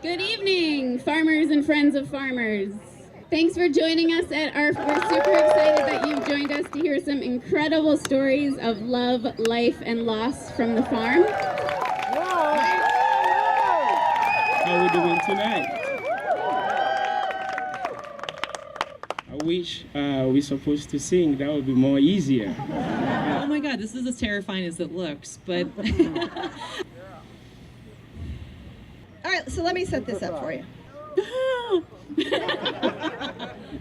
Good evening, farmers and friends of farmers. Thanks for joining us we're super excited that you've joined us to hear some incredible stories of love, life, and loss from the farm. How are we doing tonight? I wish we're supposed to sing. That would be more easier. Oh my God, this is as terrifying as it looks, but... All right, so let me set this up for you.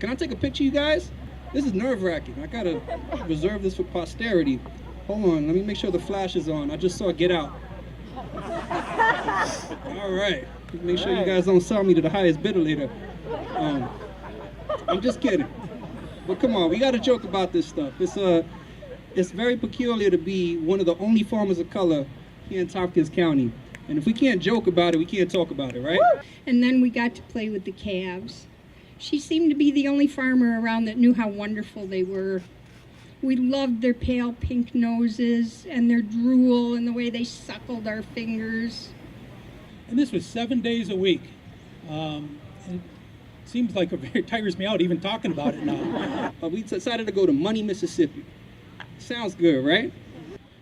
Can I take a picture, you guys? This is nerve-wracking. I gotta reserve this for posterity. Hold on, let me make sure the flash is on. I just saw Get Out. All right, make sure you guys don't sell me to the highest bidder later. I'm just kidding. But come on, we gotta joke about this stuff. It's very peculiar to be one of the only farmers of color here in Tompkins County. And if we can't joke about it, we can't talk about it, right? And then we got to play with the calves. She seemed to be the only farmer around that knew how wonderful they were. We loved their pale pink noses and their drool and the way they suckled our fingers. And this was 7 days a week. And it seems like it tires me out even talking about it now. We decided to go to Money, Mississippi. Sounds good, right?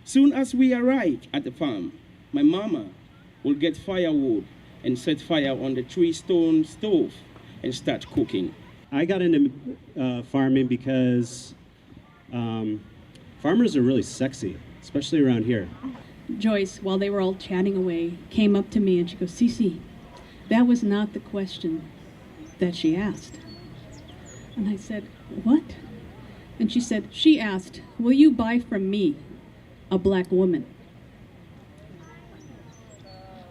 Soon as we arrived at the farm, my mama will get firewood and set fire on the 3-stone stove and start cooking. I got into farming because farmers are really sexy, especially around here. Joyce, while they were all chatting away, came up to me and she goes, Cece, that was not the question that she asked. And I said, what? And she said, she asked, will you buy from me, a black woman?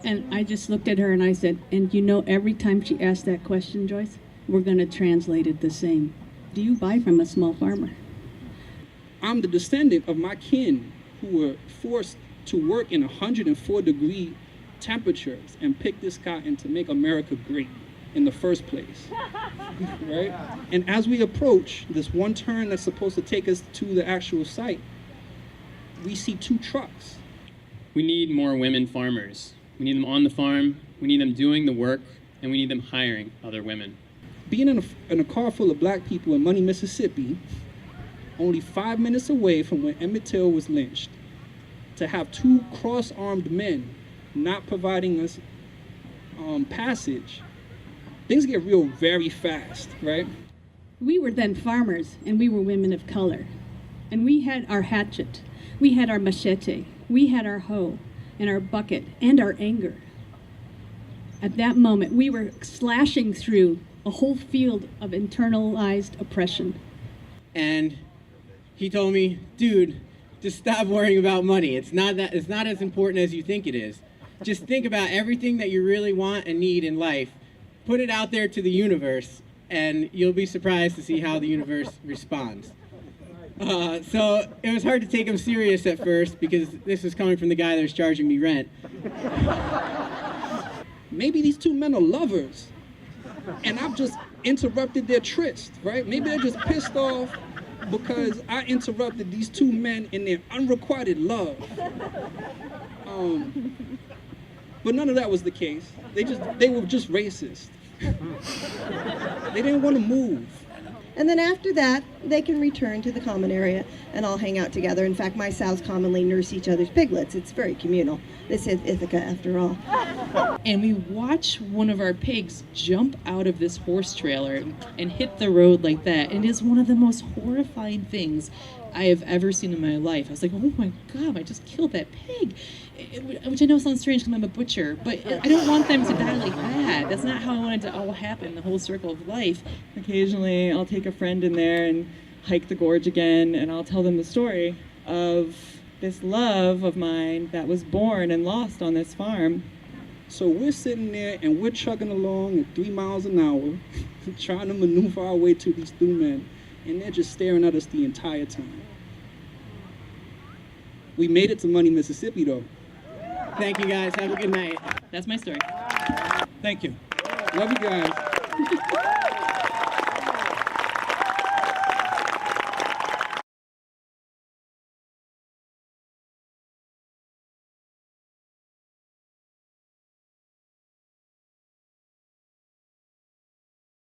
And I just looked at her and I said, and you know, every time she asked that question, Joyce, we're going to translate it the same. Do you buy from a small farmer? I'm the descendant of my kin who were forced to work in 104-degree temperatures and pick this cotton to make America great in the first place, right? And as we approach this one turn that's supposed to take us to the actual site, we see 2 trucks. We need more women farmers. We need them on the farm, we need them doing the work, and we need them hiring other women. Being in a car full of black people in Money, Mississippi, only 5 minutes away from when Emmett Till was lynched, to have 2 cross-armed men not providing us passage, things get real very fast, right? We were then farmers and we were women of color. And we had our hatchet, we had our machete, we had our hoe, and our bucket, and our anger. At that moment, we were slashing through a whole field of internalized oppression. And he told me, dude, just stop worrying about money. It's not as important as you think it is. Just think about everything that you really want and need in life. Put it out there to the universe, and you'll be surprised to see how the universe responds. So it was hard to take him serious at first because this was coming from the guy that was charging me rent. Maybe these 2 men are lovers, and I've just interrupted their tryst, right? Maybe they're just pissed off because I interrupted these 2 men in their unrequited love. But none of that was the case. They were just racist. They didn't want to move. And then after that, they can return to the common area and all hang out together. In fact, my sows commonly nurse each other's piglets. It's very communal. This is Ithaca, after all. And we watch one of our pigs jump out of this horse trailer and hit the road like that. And it is one of the most horrifying things I have ever seen in my life. I was like, oh my God, I just killed that pig. Which I know sounds strange because I'm a butcher, but I don't want them to die like that. That's not how I wanted to all happen, the whole circle of life. Occasionally, I'll take a friend in there and hike the gorge again, and I'll tell them the story of this love of mine that was born and lost on this farm. So we're sitting there and we're chugging along at 3 miles an hour, trying to maneuver our way to these 2 men, and they're just staring at us the entire time. We made it to Money, Mississippi, though. Thank you, guys. Have a good night. That's my story. Thank you. Love you guys.